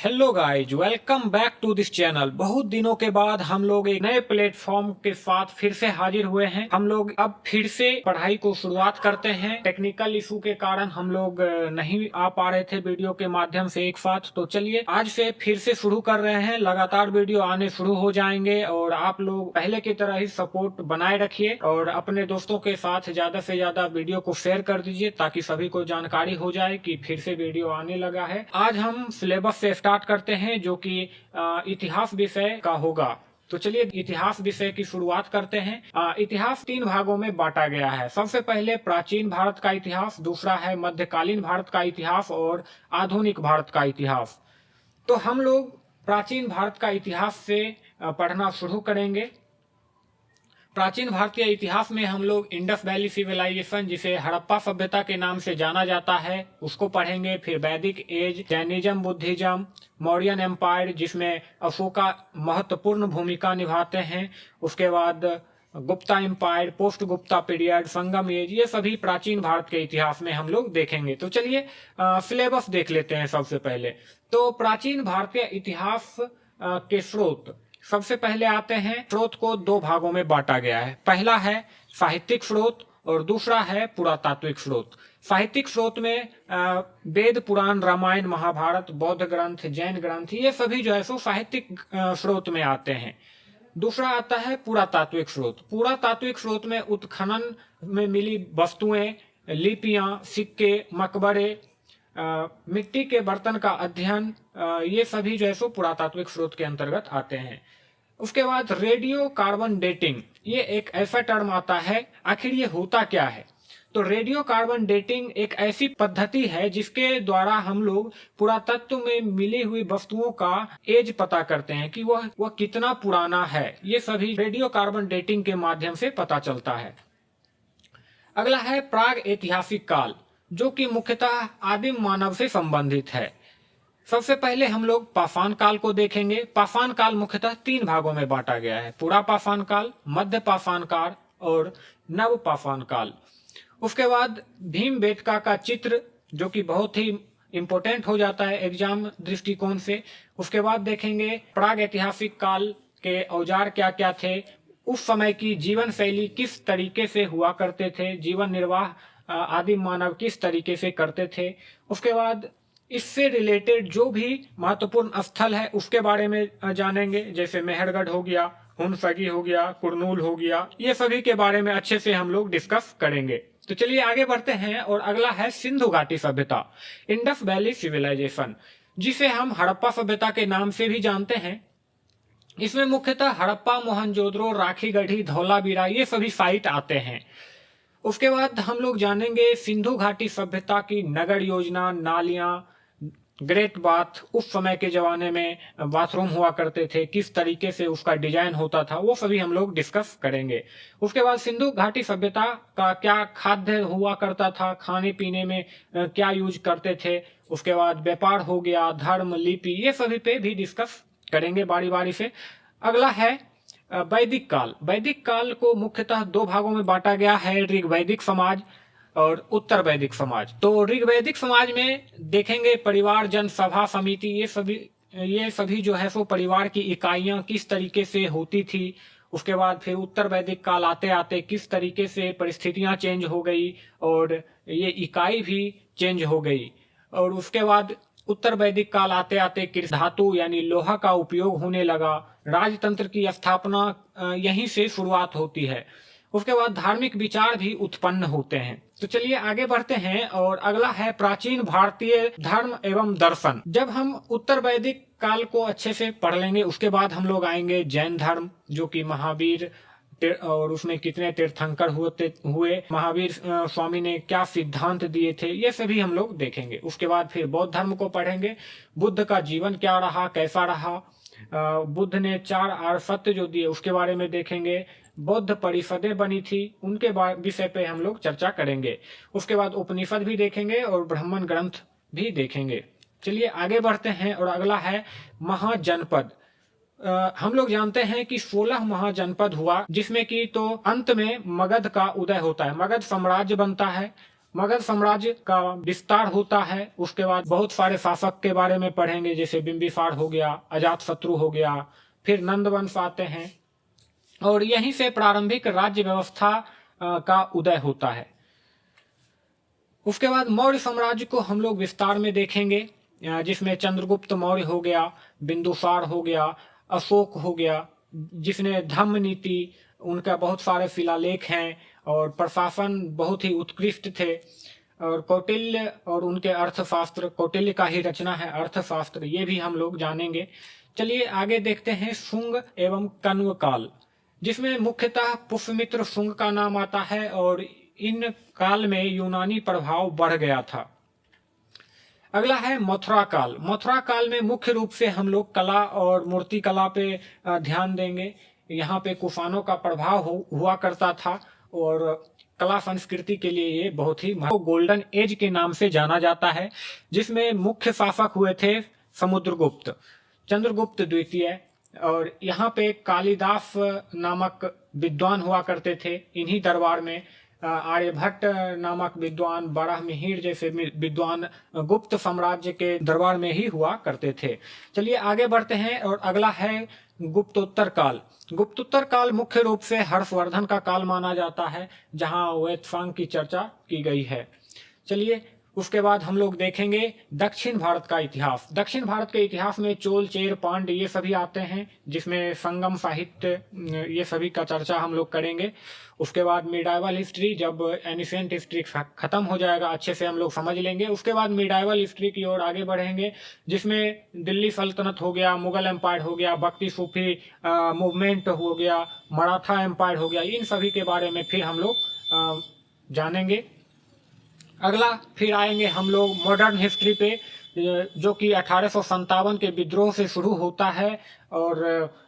Hello guys, welcome back to this channel. बहुत दिनों के बाद हम लोग एक नए प्लेटफॉर्म के साथ फिर से हाजिर हुए हैं। हम लोग अब फिर से पढ़ाई को शुरुआत करते हैं। टेक्निकल इशू के कारण हम लोग नहीं आ पा रहे थे वीडियो के माध्यम से एक साथ। तो चलिए आज से फिर से शुरू कर रहे हैं। लगातार वीडियो आने शुरू हो जाएंगे और आप लोग पहले की तरह ही सपोर्ट बनाए रखिए और अपने दोस्तों के साथ ज्यादा से ज्यादा वीडियो को शेयर कर दीजिए ताकि सभी को जानकारी हो जाए कि फिर से वीडियो आने लगा है। आज हम सिलेबस से स्टार्ट करते हैं जो कि इतिहास विषय का होगा। तो चलिए इतिहास विषय की शुरुआत करते हैं। इतिहास 3 भागों में बांटा गया है। सबसे पहले प्राचीन भारत का इतिहास, दूसरा है मध्यकालीन भारत का इतिहास और आधुनिक भारत का इतिहास। तो हम लोग प्राचीन भारत का इतिहास से पढ़ना शुरू करेंगे। प्राचीन भारतीय इतिहास में हम लोग इंडस वैली सिविलाइजेशन, जिसे हड़प्पा सभ्यता के नाम से जाना जाता है, उसको पढ़ेंगे। फिर Vedic age, Jainism, Buddhism, Mauryan empire जिसमें अशोका महत्वपूर्ण भूमिका निभाते हैं, उसके बाद Gupta empire, post Gupta period, Sangam age, ये सभी प्राचीन भारत के इतिहास में हम लोग देखेंगे। तो चलिए सिलेबस देख लेते हैं। सबसे पहले तो प्राचीन भारतीय इतिहास के स्रोत सबसे पहले आते हैं। स्रोत को 2 भागों में बांटा गया है। पहला है साहित्यिक स्रोत और दूसरा है पुरातात्विक स्रोत। साहित्यिक स्रोत में वेद, पुराण, रामायण, महाभारत, बौद्ध ग्रंथ, जैन ग्रंथ, ये सभी जो है सो साहित्यिक स्रोत में आते हैं। दूसरा आता है पुरातात्विक स्रोत। पुरातात्विक स्रोत में उत्खनन में मिली वस्तुएं, लिपियां, सिक्के, मकबरे, मिट्टी के बर्तन का अध्ययन, ये सभी जो है सो पुरातात्विक स्रोत के अंतर्गत आते हैं। उसके बाद रेडियो कार्बन डेटिंग, ये एक ऐसा टर्म आता है। आखिर ये होता क्या है? तो रेडियो कार्बन डेटिंग एक ऐसी पद्धति है जिसके द्वारा हम लोग पुरातत्व में मिली हुई वस्तुओं का एज पता करते हैं कि वह कितना पुराना है। ये सभी रेडियो कार्बन डेटिंग के माध्यम से पता चलता है। अगला है प्राग ऐतिहासिक काल, जो कि मुख्यतः आदिम मानव से संबंधित है। सबसे पहले हम लोग पाषाण काल को देखेंगे। पाषाण काल मुख्यतः 3 भागों में बांटा गया है। पुरा पाषाण काल, मध्य पाषाण काल और नव पाषाण काल। उसके बाद भीमबेटका का चित्र, जो कि बहुत ही इंपॉर्टेंट हो जाता है एग्जाम दृष्टिकोण से। उसके बाद देखेंगे प्राग ऐतिहासिक काल के औजार क्या क्या थे, उस समय की जीवन शैली किस तरीके से हुआ करते थे, जीवन निर्वाह आदिम मानव किस तरीके से करते थे। उसके बाद इससे रिलेटेड जो भी महत्वपूर्ण स्थल है उसके बारे में जानेंगे, जैसे मेहरगढ़ हो गया, हुनसगी हो गया, कुरनूल हो गया, ये सभी के बारे में अच्छे से हम लोग डिस्कस करेंगे। तो चलिए आगे बढ़ते हैं और अगला है सिंधु घाटी सभ्यता, इंडस वैली सिविलाइजेशन, जिसे हम हड़प्पा सभ्यता के नाम से भी जानते हैं। इसमें मुख्यतः हड़प्पा, मोहनजोदड़ो, राखीगढ़ी, धौलावीरा, ये सभी साइट आते हैं। उसके बाद हम लोग जानेंगे सिंधु घाटी सभ्यता की नगर योजना, नालियां, ग्रेट बाथ, उस समय के जमाने में बाथरूम हुआ करते थे, किस तरीके से उसका डिजाइन होता था, वो सभी हम लोग डिस्कस करेंगे। उसके बाद सिंधु घाटी सभ्यता का क्या खाद्य हुआ करता था, खाने पीने में क्या यूज करते थे। उसके बाद व्यापार हो गया, धर्म, लिपि, ये सभी पे भी डिस्कस करेंगे बारी बारी से। अगला है वैदिक काल। वैदिक काल को मुख्यतः 2 भागों में बांटा गया है, ऋग वैदिक समाज और उत्तर वैदिक समाज। तो ऋग वैदिक समाज में देखेंगे परिवार, जन सभा, समिति, ये सभी जो है सो परिवार की इकाइयां किस तरीके से होती थी। उसके बाद फिर उत्तर वैदिक काल आते आते किस तरीके से परिस्थितियां चेंज हो गई और ये इकाई भी चेंज हो गई। और उसके बाद उत्तर वैदिक काल आते आते कृषि धातु यानी लोहा का उपयोग होने लगा। राजतंत्र की स्थापना यहीं से शुरुआत होती है। उसके बाद धार्मिक विचार भी उत्पन्न होते हैं। तो चलिए आगे बढ़ते हैं और अगला है प्राचीन भारतीय धर्म एवं दर्शन। जब हम उत्तर वैदिक काल को अच्छे से पढ़ लेंगे उसके बाद हम लोग आएंगे जैन धर्म, जो कि महावीर और उसमें कितने तीर्थंकर हुए, महावीर स्वामी ने क्या सिद्धांत दिए थे, ये सभी हम लोग देखेंगे। उसके बाद फिर बौद्ध धर्म को पढ़ेंगे। बुद्ध का जीवन क्या रहा, कैसा रहा, बुद्ध ने 4 आर्य सत्य जो दिए उसके बारे में देखेंगे। बौद्ध परिषदें बनी थी, उनके विषय पे हम लोग चर्चा करेंगे। उसके बाद उपनिषद भी देखेंगे और ब्राह्मण ग्रंथ भी देखेंगे। चलिए आगे बढ़ते हैं और अगला है महाजनपद। हम लोग जानते हैं कि 16 महाजनपद हुआ, जिसमें कि तो अंत में मगध का उदय होता है, मगध साम्राज्य बनता है। मगध साम्राज्य का विस्तार होता है। उसके बाद बहुत सारे शासक के बारे में पढ़ेंगे, जैसे बिंबिसार हो गया, अजातशत्रु हो गया, फिर नंद वंश आते हैं और यहीं से प्रारंभिक राज्य व्यवस्था का उदय होता है। उसके बाद मौर्य साम्राज्य को हम लोग विस्तार में देखेंगे, जिसमें चंद्रगुप्त मौर्य हो गया, बिंदुसार हो गया, अशोक हो गया, जिसने धम्म नीति, उनका बहुत सारे शिलालेख हैं और प्रशासन बहुत ही उत्कृष्ट थे। और कौटिल्य और उनके अर्थशास्त्र, कौटिल्य का ही रचना है अर्थशास्त्र, ये भी हम लोग जानेंगे। चलिए आगे देखते हैं शुंग एवं कण्व काल, जिसमें मुख्यतः पुष्यमित्र शुंग का नाम आता है और इन काल में यूनानी प्रभाव बढ़ गया था। अगला है मथुरा काल। मथुरा काल में मुख्य रूप से हम लोग कला और मूर्ति कला पे ध्यान देंगे। यहाँ पे कुषाणों का प्रभाव हुआ करता था और कला संस्कृति के लिए ये बहुत ही गोल्डन एज के नाम से जाना जाता है, जिसमें मुख्य शासक हुए थे समुद्रगुप्त, चंद्रगुप्त द्वितीय। और यहाँ पे कालिदास नामक विद्वान हुआ करते थे। इन्हीं दरबार में आर्यभट्ट नामक विद्वान, बारहमिहिर जैसे विद्वान गुप्त साम्राज्य के दरबार में ही हुआ करते थे। चलिए आगे बढ़ते हैं और अगला है गुप्तोत्तर काल। गुप्तोत्तर काल मुख्य रूप से हर्षवर्धन का काल माना जाता है, जहां वेदसांग की चर्चा की गई है। चलिए उसके बाद हम लोग देखेंगे दक्षिण भारत का इतिहास। दक्षिण भारत के इतिहास में चोल, चेर, पांड्य ये सभी आते हैं, जिसमें संगम साहित्य ये सभी का चर्चा हम लोग करेंगे। उसके बाद मिडाइवल हिस्ट्री, जब एनिशिएंट हिस्ट्री खत्म हो जाएगा, अच्छे से हम लोग समझ लेंगे। उसके बाद मिडाइवल हिस्ट्री की ओर आगे बढ़ेंगे, जिसमें दिल्ली सल्तनत हो गया, मुगल एम्पायर हो गया, भक्ति सूफी मूवमेंट हो गया, मराठा एम्पायर हो गया, इन सभी के बारे में फिर हम लोग जानेंगे। अगला फिर आएंगे हम लोग मॉडर्न हिस्ट्री पे, जो कि 1857 के विद्रोह से शुरू होता है और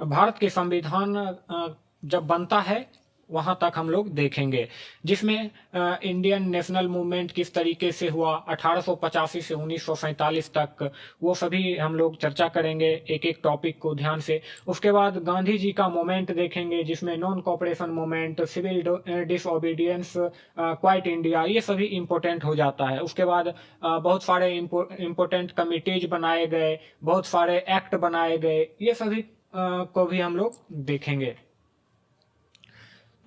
भारत के संविधान जब बनता है वहां तक हम लोग देखेंगे, जिसमें इंडियन नेशनल मूवमेंट किस तरीके से हुआ 1885 से 1947 तक, वो सभी हम लोग चर्चा करेंगे एक एक टॉपिक को ध्यान से। उसके बाद गांधी जी का मूवमेंट देखेंगे, जिसमें non cooperation movement, civil disobedience, quit India, ये सभी इंपॉर्टेंट हो जाता है। उसके बाद बहुत सारे इंपॉर्टेंट कमिटीज बनाए गए, बहुत सारे एक्ट बनाए गए, ये सभी को भी हम लोग देखेंगे।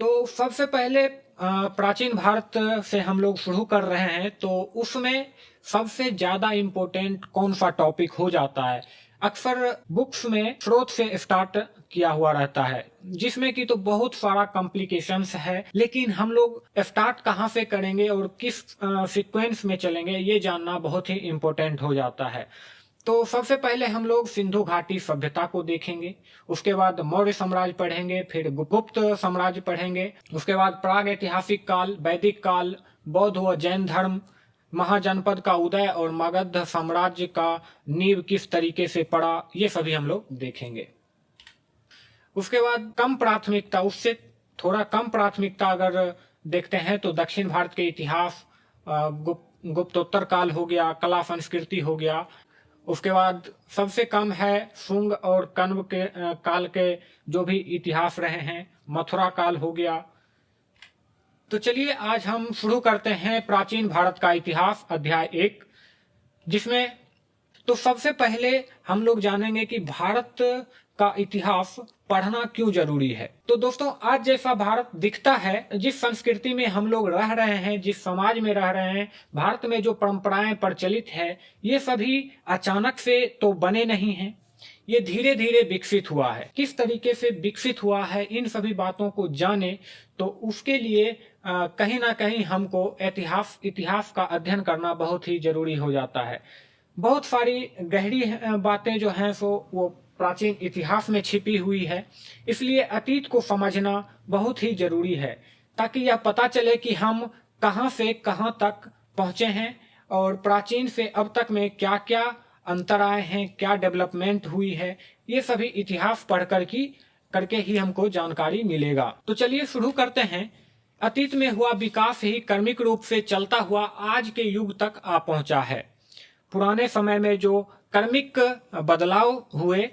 तो सबसे पहले प्राचीन भारत से हम लोग शुरू कर रहे हैं, तो उसमें सबसे ज्यादा इम्पोर्टेंट कौन सा टॉपिक हो जाता है? अक्सर बुक्स में स्रोत से स्टार्ट किया हुआ रहता है, जिसमें कि तो बहुत सारा कॉम्प्लिकेशंस है, लेकिन हम लोग स्टार्ट कहाँ से करेंगे और किस सीक्वेंस में चलेंगे, ये जानना बहुत ही इम्पोर्टेंट हो जाता है। तो सबसे पहले हम लोग सिंधु घाटी सभ्यता को देखेंगे, उसके बाद मौर्य साम्राज्य पढ़ेंगे, फिर गुप्त साम्राज्य पढ़ेंगे, उसके बाद प्राग ऐतिहासिक काल, वैदिक काल, बौद्ध व जैन धर्म, महाजनपद का उदय और मगध साम्राज्य का नींव किस तरीके से पड़ा, ये सभी हम लोग देखेंगे। उसके बाद कम प्राथमिकता, उससे थोड़ा कम प्राथमिकता अगर देखते हैं तो दक्षिण भारत के इतिहास, गुप्तोत्तर काल हो गया, कला संस्कृति हो गया। उसके बाद सबसे कम है शुंग और कण्व के काल के जो भी इतिहास रहे हैं, मथुरा काल हो गया। तो चलिए आज हम शुरू करते हैं प्राचीन भारत का इतिहास अध्याय 1, जिसमें तो सबसे पहले हम लोग जानेंगे कि भारत का इतिहास पढ़ना क्यों जरूरी है। तो दोस्तों, आज जैसा भारत दिखता है, जिस संस्कृति में हम लोग रह रहे हैं, जिस समाज में रह रहे हैं, भारत में जो परंपराएं प्रचलित है, ये सभी अचानक से तो बने नहीं हैं, ये धीरे धीरे विकसित हुआ है। किस तरीके से विकसित हुआ है, इन सभी बातों को जाने तो उसके लिए कहीं ना कहीं हमको इतिहास का अध्ययन करना बहुत ही जरूरी हो जाता है। बहुत सारी गहरी बातें जो हैं सो वो प्राचीन इतिहास में छिपी हुई है, इसलिए अतीत को समझना बहुत ही जरूरी है, ताकि यह पता चले कि हम कहां से कहां तक पहुंचे हैं और प्राचीन से अब तक में क्या क्या अंतर आए हैं, क्या डेवलपमेंट हुई है, ये सभी इतिहास पढ़कर करके ही हमको जानकारी मिलेगा। तो चलिए शुरू करते हैं। अतीत में हुआ विकास ही क्रमिक रूप से चलता हुआ आज के युग तक आ पहुंचा है। पुराने समय में जो क्रमिक बदलाव हुए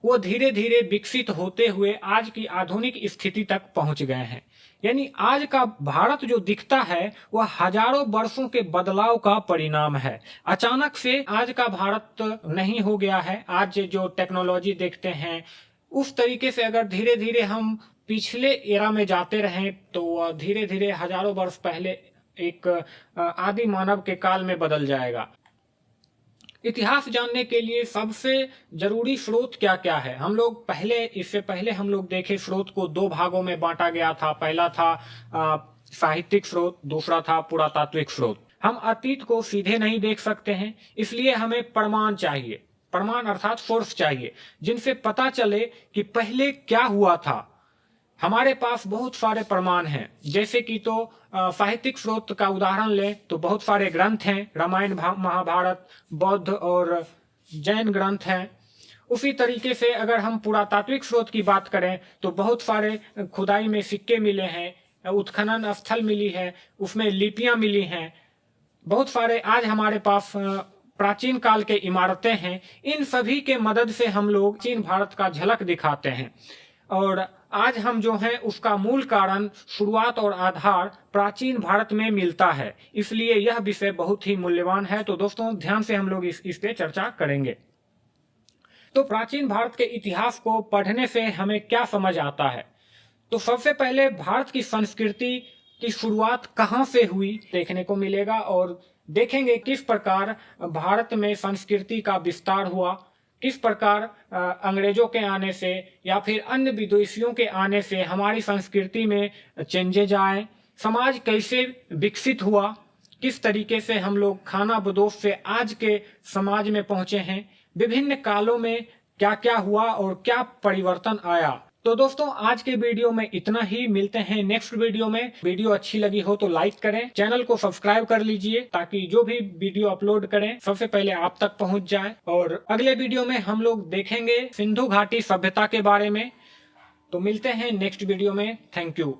वो धीरे धीरे विकसित होते हुए आज की आधुनिक स्थिति तक पहुंच गए हैं। यानी आज का भारत जो दिखता है वह हजारों वर्षों के बदलाव का परिणाम है। अचानक से आज का भारत नहीं हो गया है। आज जो टेक्नोलॉजी देखते हैं उस तरीके से अगर धीरे धीरे हम पिछले एरा में जाते रहें तो धीरे धीरे हजारों वर्ष पहले एक आदि मानव के काल में बदल जाएगा। इतिहास जानने के लिए सबसे जरूरी स्रोत क्या क्या है, हम लोग इससे पहले हम लोग देखे स्रोत को दो भागों में बांटा गया था। पहला था साहित्यिक स्रोत, दूसरा था पुरातात्विक स्रोत। हम अतीत को सीधे नहीं देख सकते हैं, इसलिए हमें प्रमाण चाहिए। प्रमाण अर्थात सोर्स चाहिए जिनसे पता चले कि पहले क्या हुआ था। हमारे पास बहुत सारे प्रमाण हैं, जैसे कि तो साहित्यिक स्रोत का उदाहरण लें तो बहुत सारे ग्रंथ हैं, रामायण महाभारत, बौद्ध और जैन ग्रंथ हैं। उसी तरीके से अगर हम पुरातात्विक स्रोत की बात करें तो बहुत सारे खुदाई में सिक्के मिले हैं, उत्खनन स्थल मिली है, उसमें लिपियां मिली हैं। बहुत सारे आज हमारे पास प्राचीन काल के इमारतें हैं। इन सभी के मदद से हम लोग प्राचीन भारत का झलक दिखाते हैं और आज हम जो हैं उसका मूल कारण, शुरुआत और आधार प्राचीन भारत में मिलता है। इसलिए यह विषय बहुत ही मूल्यवान है। तो दोस्तों ध्यान से हम लोग इस पे चर्चा करेंगे। तो प्राचीन भारत के इतिहास को पढ़ने से हमें क्या समझ आता है? तो सबसे पहले भारत की संस्कृति की शुरुआत कहाँ से हुई देखने को मिलेगा और देखेंगे किस प्रकार भारत में संस्कृति का विस्तार हुआ, किस प्रकार अंग्रेजों के आने से या फिर अन्य विदेशियों के आने से हमारी संस्कृति में चेंजेज आए, समाज कैसे विकसित हुआ, किस तरीके से हम लोग खाना बदोश से आज के समाज में पहुंचे हैं, विभिन्न कालों में क्या क्या हुआ और क्या परिवर्तन आया। तो दोस्तों आज के वीडियो में इतना ही। मिलते हैं नेक्स्ट वीडियो में। वीडियो अच्छी लगी हो तो लाइक करें, चैनल को सब्सक्राइब कर लीजिए ताकि जो भी वीडियो अपलोड करें सबसे पहले आप तक पहुंच जाए। और अगले वीडियो में हम लोग देखेंगे सिंधु घाटी सभ्यता के बारे में। तो मिलते हैं नेक्स्ट वीडियो में। Thank you.